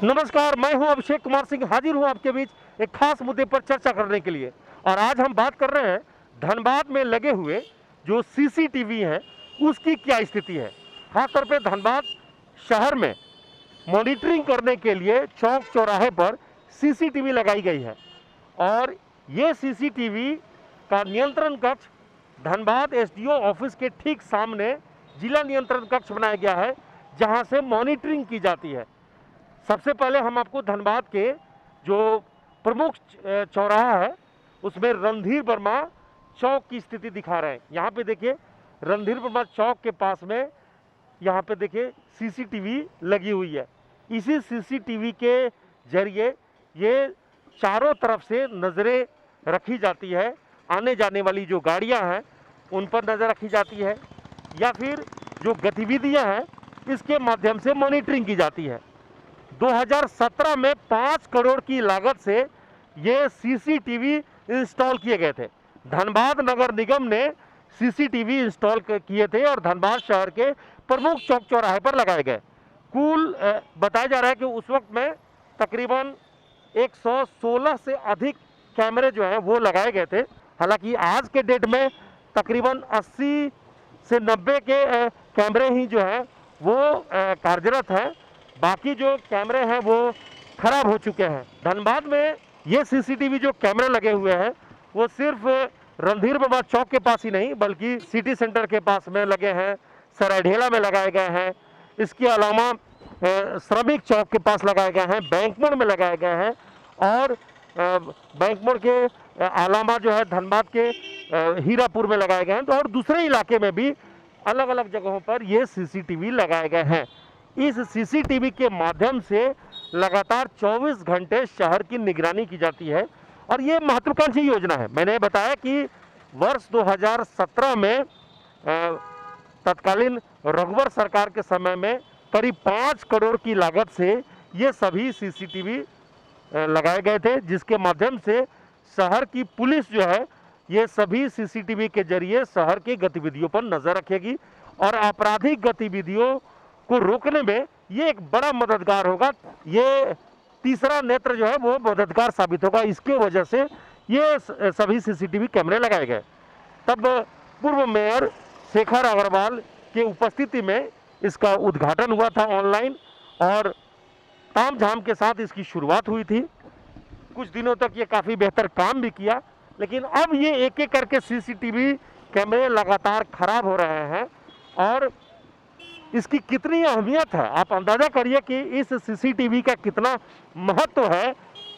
नमस्कार, मैं हूं अभिषेक कुमार सिंह, हाजिर हूं आपके बीच एक खास मुद्दे पर चर्चा करने के लिए। और आज हम बात कर रहे हैं धनबाद में लगे हुए जो सीसीटीवी हैं उसकी क्या स्थिति है। खासतौर पे धनबाद शहर में मॉनिटरिंग करने के लिए चौक चौराहे पर सीसीटीवी लगाई गई है और ये सीसीटीवी का नियंत्रण कक्ष धनबाद एसडीओ ऑफिस के ठीक सामने जिला नियंत्रण कक्ष बनाया गया है, जहां से मॉनिटरिंग की जाती है। सबसे पहले हम आपको धनबाद के जो प्रमुख चौराहा है उसमें रणधीर वर्मा चौक की स्थिति दिखा रहे हैं। यहाँ पे देखिए रणधीर वर्मा चौक के पास में यहाँ पे देखिए सीसीटीवी लगी हुई है। इसी सीसीटीवी के जरिए ये चारों तरफ से नज़रें रखी जाती है, आने जाने वाली जो गाड़ियाँ हैं उन पर नज़र रखी जाती है या फिर जो गतिविधियाँ हैं इसके माध्यम से मॉनिटरिंग की जाती है। 2017 में 5 करोड़ की लागत से ये सीसीटीवी इंस्टॉल किए गए थे। धनबाद नगर निगम ने सीसीटीवी इंस्टॉल किए थे और धनबाद शहर के प्रमुख चौक चौराहे पर लगाए गए। कुल बताया जा रहा है कि उस वक्त में तकरीबन 116 से अधिक कैमरे जो हैं वो लगाए गए थे। हालांकि आज के डेट में तकरीबन 80 से 90 के कैमरे ही जो हैं वो कार्यरत हैं। बाकी जो कैमरे हैं वो खराब हो चुके हैं। धनबाद में ये सीसीटीवी जो कैमरे लगे हुए हैं वो सिर्फ रणधीर वर्मा चौक के पास ही नहीं बल्कि सिटी सेंटर के पास में लगे हैं, सरायढेला में लगाए गए हैं, इसके अलावा श्रमिक चौक के पास लगाए गए हैं, बैंक मोड़ में लगाए गए हैं और बैंक मोड़ के अलावा जो है धनबाद के हीरापुर में लगाए गए हैं। तो और दूसरे इलाके में भी अलग अलग जगहों पर ये सीसीटीवी लगाए गए हैं। इस सीसीटीवी के माध्यम से लगातार 24 घंटे शहर की निगरानी की जाती है और ये महत्वाकांक्षी योजना है। मैंने बताया कि वर्ष 2017 में तत्कालीन रघुवर सरकार के समय में करीब 5 करोड़ की लागत से ये सभी सीसीटीवी लगाए गए थे, जिसके माध्यम से शहर की पुलिस जो है ये सभी सीसीटीवी के जरिए शहर की गतिविधियों पर नज़र रखेगी और आपराधिक गतिविधियों को रोकने में ये एक बड़ा मददगार होगा। ये तीसरा नेत्र जो है वो मददगार साबित होगा। इसके वजह से ये सभी सीसीटीवी कैमरे लगाए गए। तब पूर्व मेयर शेखर अग्रवाल के उपस्थिति में इसका उद्घाटन हुआ था ऑनलाइन और तामझाम के साथ इसकी शुरुआत हुई थी। कुछ दिनों तक ये काफ़ी बेहतर काम भी किया, लेकिन अब ये एक एक करके सीसीटीवी कैमरे लगातार खराब हो रहे हैं और इसकी कितनी अहमियत है आप अंदाज़ा करिए कि इस सीसीटीवी का कितना महत्व है।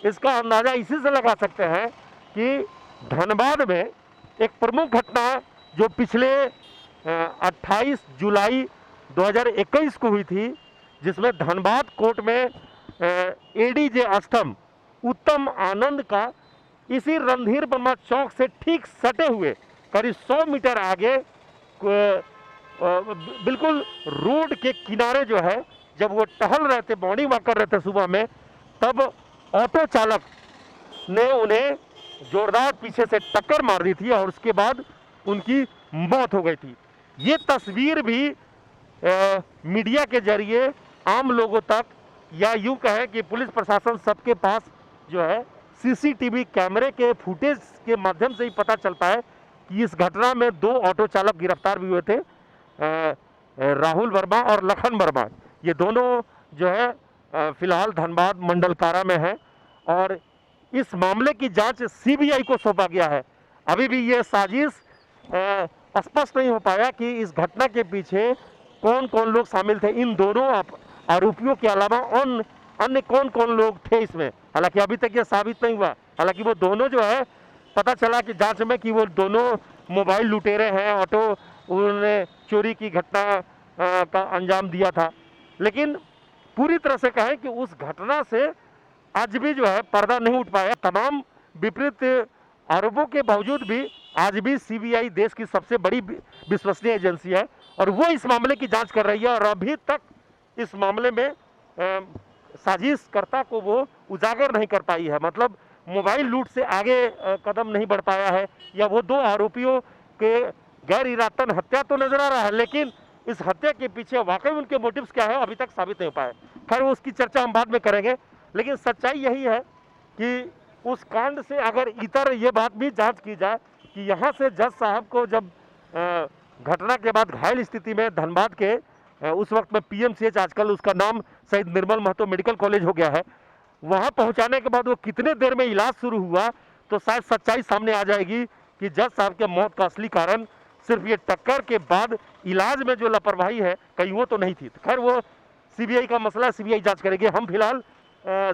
इसका अंदाज़ा इसी से लगा सकते हैं कि धनबाद में एक प्रमुख घटना जो पिछले 28 जुलाई 2021 को हुई थी, जिसमें धनबाद कोर्ट में एडीजे अष्टम उत्तम आनंद का इसी रणधीर वर्मा चौक से ठीक सटे हुए करीब 100 मीटर आगे बिल्कुल रोड के किनारे जो है जब वो टहल रहे थे, मॉर्निंग वॉक कर रहे थे सुबह में, तब ऑटो चालक ने उन्हें जोरदार पीछे से टक्कर मार दी थी और उसके बाद उनकी मौत हो गई थी। ये तस्वीर भी मीडिया के जरिए आम लोगों तक या यूँ कहें कि पुलिस प्रशासन सबके पास जो है सीसीटीवी कैमरे के फुटेज के माध्यम से ही पता चलता है कि इस घटना में 2 ऑटो चालक गिरफ्तार भी हुए थे, राहुल वर्मा और लखन वर्मा। ये दोनों जो है फिलहाल धनबाद मंडल कारा में है और इस मामले की जांच सीबीआई को सौंपा गया है। अभी भी ये साजिश स्पष्ट नहीं हो पाया कि इस घटना के पीछे कौन कौन लोग शामिल थे। इन दोनों आरोपियों के अलावा अन्य कौन कौन लोग थे इसमें, हालांकि अभी तक ये साबित नहीं हुआ। हालांकि वो दोनों जो है पता चला कि जांच में कि वो दोनों मोबाइल लुटेरे हैं, ऑटो उन्होंने चोरी की घटना का अंजाम दिया था। लेकिन पूरी तरह से कहें कि उस घटना से आज भी जो है पर्दा नहीं उठ पाया। तमाम विपरीत आरोपों के बावजूद भी आज भी सीबीआई देश की सबसे बड़ी विश्वसनीय एजेंसी है और वो इस मामले की जांच कर रही है और अभी तक इस मामले में साजिशकर्ता को वो उजागर नहीं कर पाई है। मतलब मोबाइल लूट से आगे कदम नहीं बढ़ पाया है या वो 2 आरोपियों के गैर इरादतन हत्या तो नजर आ रहा है, लेकिन इस हत्या के पीछे वाकई उनके मोटिव्स क्या है अभी तक साबित नहीं हो पाए। खैर वो उसकी चर्चा हम बाद में करेंगे, लेकिन सच्चाई यही है कि उस कांड से अगर इतर ये बात भी जांच की जाए कि यहाँ से जज साहब को जब घटना के बाद घायल स्थिति में धनबाद के उस वक्त में पीएमसीएच, आजकल उसका नाम शहीद निर्मल महतो मेडिकल कॉलेज हो गया है, वहाँ पहुँचाने के बाद वो कितने देर में इलाज शुरू हुआ, तो शायद सच्चाई सामने आ जाएगी कि जज साहब के मौत का असली कारण सिर्फ ये टक्कर के बाद इलाज में जो लापरवाही है कहीं वो तो नहीं थी। तो खैर वो सीबीआई का मसला है, सीबीआई जांच करेगी। हम फिलहाल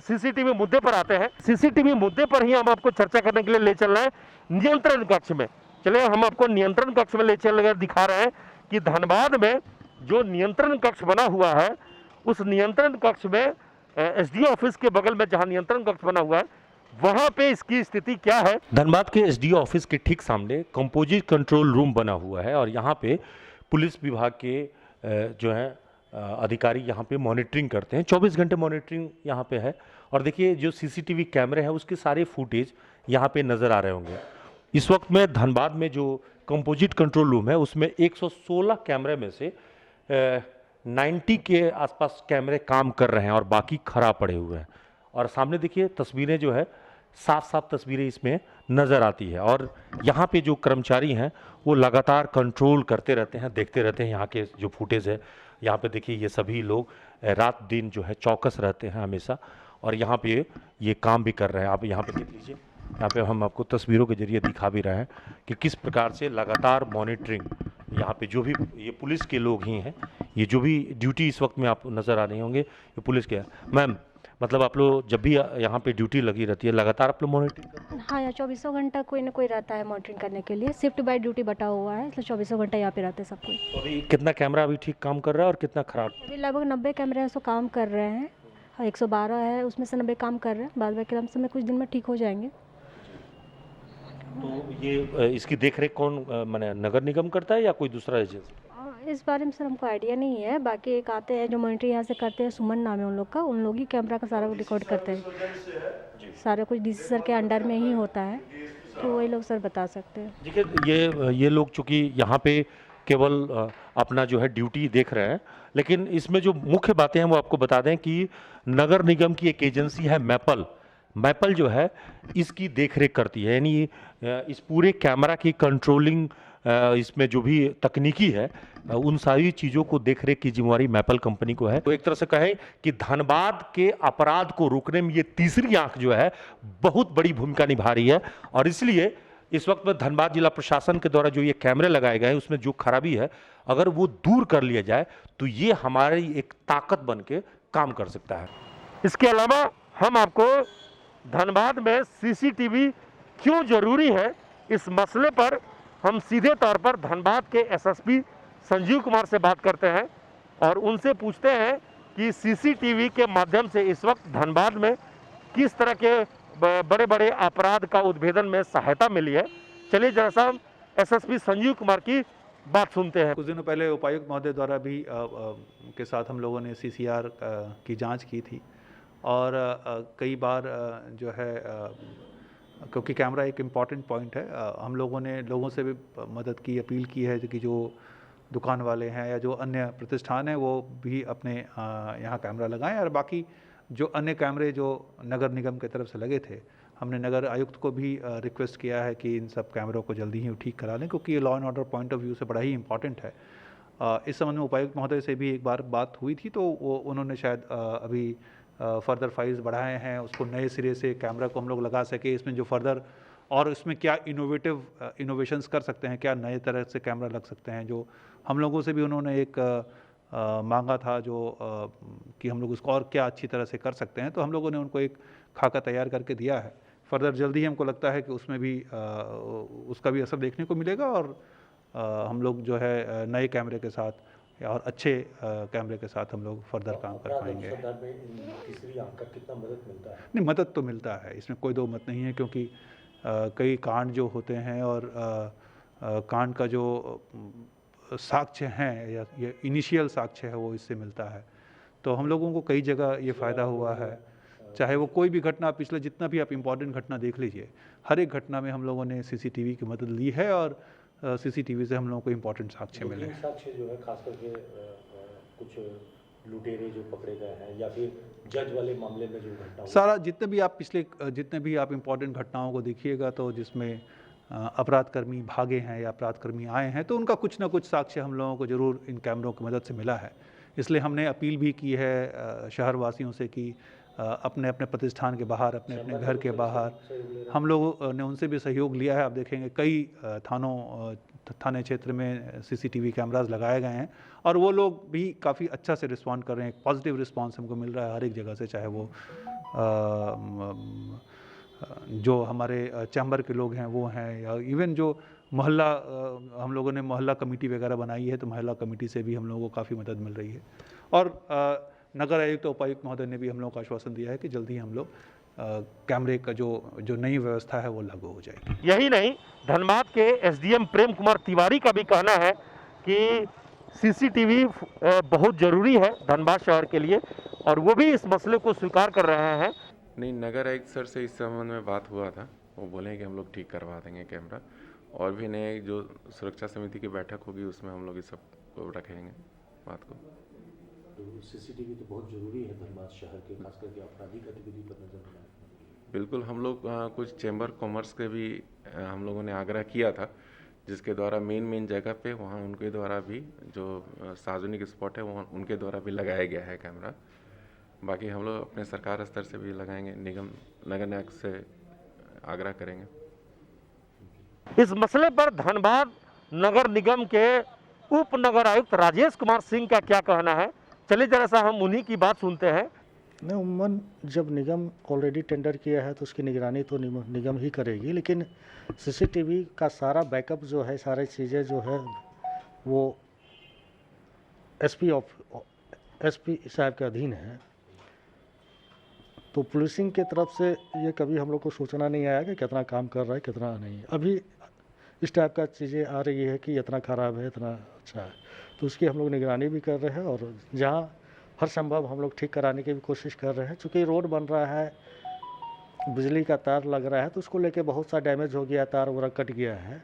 सीसीटीवी मुद्दे पर आते हैं। सीसीटीवी मुद्दे पर ही हम आपको चर्चा करने के लिए ले चल रहे हैं नियंत्रण कक्ष में। चलिए हम आपको नियंत्रण कक्ष में ले चल कर दिखा रहे हैं कि धनबाद में जो नियंत्रण कक्ष बना हुआ है, उस नियंत्रण कक्ष में एसडीओ ऑफिस के बगल में जहां नियंत्रण कक्ष बना हुआ है, वहां पे इसकी स्थिति क्या है। धनबाद के एसडीओ ऑफिस के ठीक सामने कंपोजिट कंट्रोल रूम बना हुआ है और यहाँ पे पुलिस विभाग के जो है अधिकारी यहाँ पे मॉनिटरिंग करते हैं। 24 घंटे मॉनिटरिंग यहाँ पे है। और देखिए जो सीसीटीवी कैमरे हैं उसके सारे फुटेज यहाँ पे नज़र आ रहे होंगे। इस वक्त में धनबाद में जो कंपोजिट कंट्रोल रूम है उसमें 116 कैमरे में से 90 के आसपास कैमरे काम कर रहे हैं और बाकी खराब पड़े हुए हैं। और सामने देखिए तस्वीरें जो है, साफ साफ तस्वीरें इसमें नज़र आती है। और यहाँ पे जो कर्मचारी हैं वो लगातार कंट्रोल करते रहते हैं, देखते रहते हैं यहाँ के जो फुटेज है। यहाँ पे देखिए ये सभी लोग रात दिन जो है चौकस रहते हैं हमेशा और यहाँ पे ये काम भी कर रहे हैं। आप यहाँ पे देख लीजिए, यहाँ पे हम आपको तस्वीरों के जरिए दिखा भी रहे हैं कि किस प्रकार से लगातार मॉनिटरिंग यहाँ पे जो भी ये पुलिस के लोग ही हैं, ये जो भी ड्यूटी इस वक्त में आप नज़र आ रहे होंगे ये पुलिस के। मैम मतलब आप लोग जब भी यहाँ पे ड्यूटी लगी रहती है लगातार आप लोग मॉनिटरिंग करते हैं? हाँ, यहाँ 24 घंटा कोई ना कोई रहता है मॉनिटरिंग करने के लिए। शिफ्ट बाय ड्यूटी बटा हुआ है, इसलिए 24 घंटा यहाँ पे रहते हैं सब कोई। तो अभी कितना कैमरा अभी ठीक काम कर रहा है और कितना खराब? अभी लगभग 90 कैमरे हैं सो काम कर रहे हैं और 112 है उसमें से 90 काम कर रहे हैं। बाद बाकी समय कुछ दिन में ठीक हो जाएंगे। तो ये इसकी देखरेख कौन माने नगर निगम करता है या कोई दूसरा एजेंसी? इस बारे में सर हमको आइडिया नहीं है। बाकी एक आते हैं जो मॉनिटरिंग यहाँ से करते हैं, सुमन नाम है उन लोग का, उन लोग ही कैमरा का सारा रिकॉर्ड करते हैं। सारा कुछ डीसी सर के अंडर में ही होता है, तो वही लोग सर बता सकते हैं। देखिए ये लोग चूँकि यहाँ पे केवल अपना जो है ड्यूटी देख रहे हैं, लेकिन इसमें जो मुख्य बातें हैं वो आपको बता दें कि नगर निगम की एक एजेंसी है मैपल जो है इसकी देखरेख करती है। यानी इस पूरे कैमरा की कंट्रोलिंग, इसमें जो भी तकनीकी है उन सारी चीज़ों को देखरेख की जिम्मेवारी मैपल कंपनी को है। तो एक तरह से कहें कि धनबाद के अपराध को रोकने में ये तीसरी आंख जो है बहुत बड़ी भूमिका निभा रही है। और इसलिए इस वक्त में धनबाद जिला प्रशासन के द्वारा जो ये कैमरे लगाए गए हैं उसमें जो खराबी है अगर वो दूर कर लिया जाए तो ये हमारी एक ताकत बन के काम कर सकता है। इसके अलावा हम आपको धनबाद में सीसीटीवी क्यों जरूरी है इस मसले पर हम सीधे तौर पर धनबाद के एसएसपी संजीव कुमार से बात करते हैं और उनसे पूछते हैं कि सीसीटीवी के माध्यम से इस वक्त धनबाद में किस तरह के बड़े बड़े अपराध का उद्भेदन में सहायता मिली है। चलिए जरा सा एसएसपी संजीव कुमार की बात सुनते हैं। कुछ दिनों पहले उपायुक्त महोदय द्वारा भी के साथ हम लोगों ने सीसीआर की जांच की थी और कई बार जो है क्योंकि कैमरा एक इम्पॉर्टेंट पॉइंट है, हम लोगों ने लोगों से भी मदद की, अपील की है कि जो दुकान वाले हैं या जो अन्य प्रतिष्ठान हैं वो भी अपने यहाँ कैमरा लगाएं। और बाकी जो अन्य कैमरे जो नगर निगम की तरफ से लगे थे, हमने नगर आयुक्त को भी रिक्वेस्ट किया है कि इन सब कैमरों को जल्दी ही ठीक करा लें, क्योंकि ये law and order point of view से बड़ा ही इंपॉर्टेंट है। इस संबंध में उपायुक्त महोदय से भी एक बार बात हुई थी, तो वो उन्होंने शायद अभी फर्दर फाइल्स बढ़ाए हैं, उसको नए सिरे से कैमरा को हम लोग लगा सके, इसमें जो फर्दर और इसमें क्या इनोवेशंस कर सकते हैं, क्या नए तरह से कैमरा लग सकते हैं, जो हम लोगों से भी उन्होंने एक मांगा था जो कि हम लोग उसको और क्या अच्छी तरह से कर सकते हैं। तो हम लोगों ने उनको एक खाका तैयार करके दिया है। फर्दर जल्दी हमको लगता है कि उसमें भी उसका भी असर देखने को मिलेगा और हम लोग जो है नए कैमरे के साथ और अच्छे कैमरे के साथ हम लोग फर्दर काम कर पाएंगे। तीसरी आंख का कितना मदद मिलता है? नहीं, मदद तो मिलता है, इसमें कोई दो मत नहीं है, क्योंकि कई कांड जो होते हैं और कांड का जो साक्ष्य हैं या ये इनिशियल साक्ष्य है वो इससे मिलता है। तो हम लोगों को कई जगह ये फ़ायदा हुआ है, चाहे वो कोई भी घटना, पिछले जितना भी आप इम्पोर्टेंट घटना देख लीजिए, हर एक घटना में हम लोगों ने सीसीटीवी की मदद ली है और सीसीटीवी से हम लोगों को इम्पोर्टेंट साक्ष्य मिले हैं। साक्ष्य जो है खास करके कुछ लुटेरे जो पकड़े गए हैं या फिर जज वाले मामले में जो घटना हुई? सारा जितने भी आप इम्पोर्टेंट घटनाओं को देखिएगा तो जिसमें अपराधकर्मी भागे हैं या अपराधकर्मी आए हैं तो उनका कुछ ना कुछ साक्ष्य हम लोगों को ज़रूर इन कैमरों की मदद से मिला है। इसलिए हमने अपील भी की है शहरवासियों से कि अपने अपने प्रतिष्ठान के बाहर, अपने अपने घर के बाहर हम लोगों ने उनसे भी सहयोग लिया है। आप देखेंगे कई थाने क्षेत्र में सीसीटीवी कैमरास लगाए गए हैं और वो लोग भी काफ़ी अच्छा से रिस्पॉन्ड कर रहे हैं। एक पॉजिटिव रिस्पॉन्स हमको मिल रहा है हर एक जगह से, चाहे वो जो हमारे चैम्बर के लोग हैं वो हैं या इवन जो मोहल्ला हम लोगों ने मोहल्ला कमेटी वगैरह बनाई है तो मोहल्ला कमेटी से भी हम लोगों को काफ़ी मदद मिल रही है। और नगर आयुक्त उपायुक्त महोदय ने भी हम लोगों को आश्वासन दिया है कि जल्दी हम लोग कैमरे का जो नई व्यवस्था है वो लागू हो जाएगी। यही नहीं, धनबाद के एसडीएम प्रेम कुमार तिवारी का भी कहना है कि सीसीटीवी बहुत ज़रूरी है धनबाद शहर के लिए और वो भी इस मसले को स्वीकार कर रहे हैं। नहीं, नगर आयुक्त सर से इस संबंध में बात हुआ था, वो बोले कि हम लोग ठीक करवा देंगे कैमरा। और भी नए जो सुरक्षा समिति की बैठक होगी उसमें हम लोग इस सब को रखेंगे बात को। तो सीसीटीवी तो बहुत ज़रूरी है धनबाद शहर के, खास करके आपराधिक गतिविधि पर नजर बनाने के लिए। बिल्कुल, हम लोग कुछ चैम्बर कॉमर्स के भी हम लोगों ने आग्रह किया था, जिसके द्वारा मेन जगह पे वहाँ उनके द्वारा भी जो सार्वजनिक स्पॉट है वहाँ उनके द्वारा भी लगाया गया है कैमरा। बाकी हम लोग अपने सरकार स्तर से भी लगाएंगे, निगम नगर निगम से आग्रह करेंगे। इस मसले पर धनबाद नगर निगम के उप नगर आयुक्त राजेश कुमार सिंह का क्या कहना है, चलिए जरा सा हम उन्हीं की बात सुनते हैं। नहीं, उम्मन जब निगम ऑलरेडी टेंडर किया है तो उसकी निगरानी तो निगम ही करेगी, लेकिन सीसीटीवी का सारा बैकअप जो है, सारी चीज़ें जो है वो एसपी साहब के अधीन है। तो पुलिसिंग के तरफ से ये कभी हम लोग को सूचना नहीं आया कि कितना काम कर रहा है कितना नहीं। अभी इस टाइप का चीज़ें आ रही है कि इतना ख़राब है इतना अच्छा है, तो उसकी हम लोग निगरानी भी कर रहे हैं और जहाँ हर संभव हम लोग ठीक कराने की भी कोशिश कर रहे हैं। चूँकि रोड बन रहा है, बिजली का तार लग रहा है तो उसको लेके बहुत सा डैमेज हो गया, तार वगैरह कट गया है,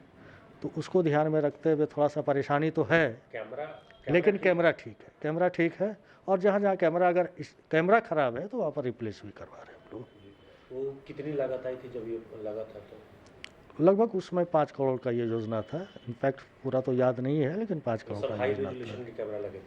तो उसको ध्यान में रखते हुए थोड़ा सा परेशानी तो है। लेकिन कैमरा ठीक है और जहाँ जहाँ कैमरा ख़राब है तो वहाँ पर रिप्लेस भी करवा रहे हैं हम लोग। वो कितनी लागत आई थी जब ये लगा था? तो लगभग उसमें 5 करोड़ का ये योजना था। इनफैक्ट पूरा तो याद नहीं है लेकिन 5 करोड़ का हाई योजना रेजोल्यूशन था। के कैमरा लगे?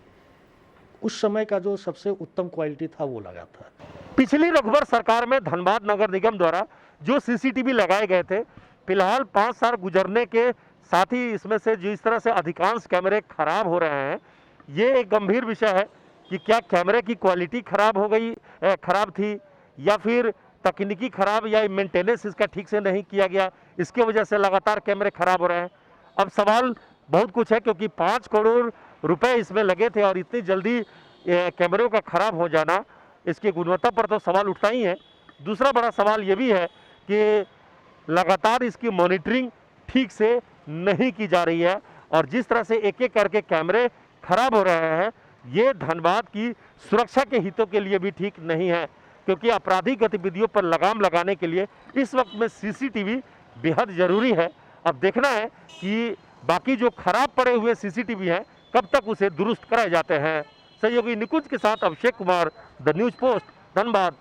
उस समय का जो सबसे उत्तम क्वालिटी था वो लगा था। पिछली रघुवर सरकार में धनबाद नगर निगम द्वारा जो सीसीटीवी लगाए गए थे, फिलहाल 5 साल गुजरने के साथ ही इसमें से जिस तरह से अधिकांश कैमरे खराब हो रहे हैं, ये एक गंभीर विषय है कि क्या कैमरे की क्वालिटी खराब थी या फिर तकनीकी खराब या मेंटेनेंस इसका ठीक से नहीं किया गया, इसके वजह से लगातार कैमरे खराब हो रहे हैं। अब सवाल बहुत कुछ है क्योंकि 5 करोड़ रुपए इसमें लगे थे और इतनी जल्दी कैमरों का खराब हो जाना, इसकी गुणवत्ता पर तो सवाल उठता ही है। दूसरा बड़ा सवाल ये भी है कि लगातार इसकी मॉनिटरिंग ठीक से नहीं की जा रही है और जिस तरह से एक एक करके कैमरे खराब हो रहे हैं, ये धनबाद की सुरक्षा के हितों के लिए भी ठीक नहीं है, क्योंकि आपराधिक गतिविधियों पर लगाम लगाने के लिए इस वक्त में सीसीटीवी बेहद ज़रूरी है। अब देखना है कि बाकी जो खराब पड़े हुए सीसीटीवी हैं कब तक उसे दुरुस्त कराए जाते हैं। सहयोगी निकुंज के साथ Abhishek Kumar, the News Post, Dhanbad.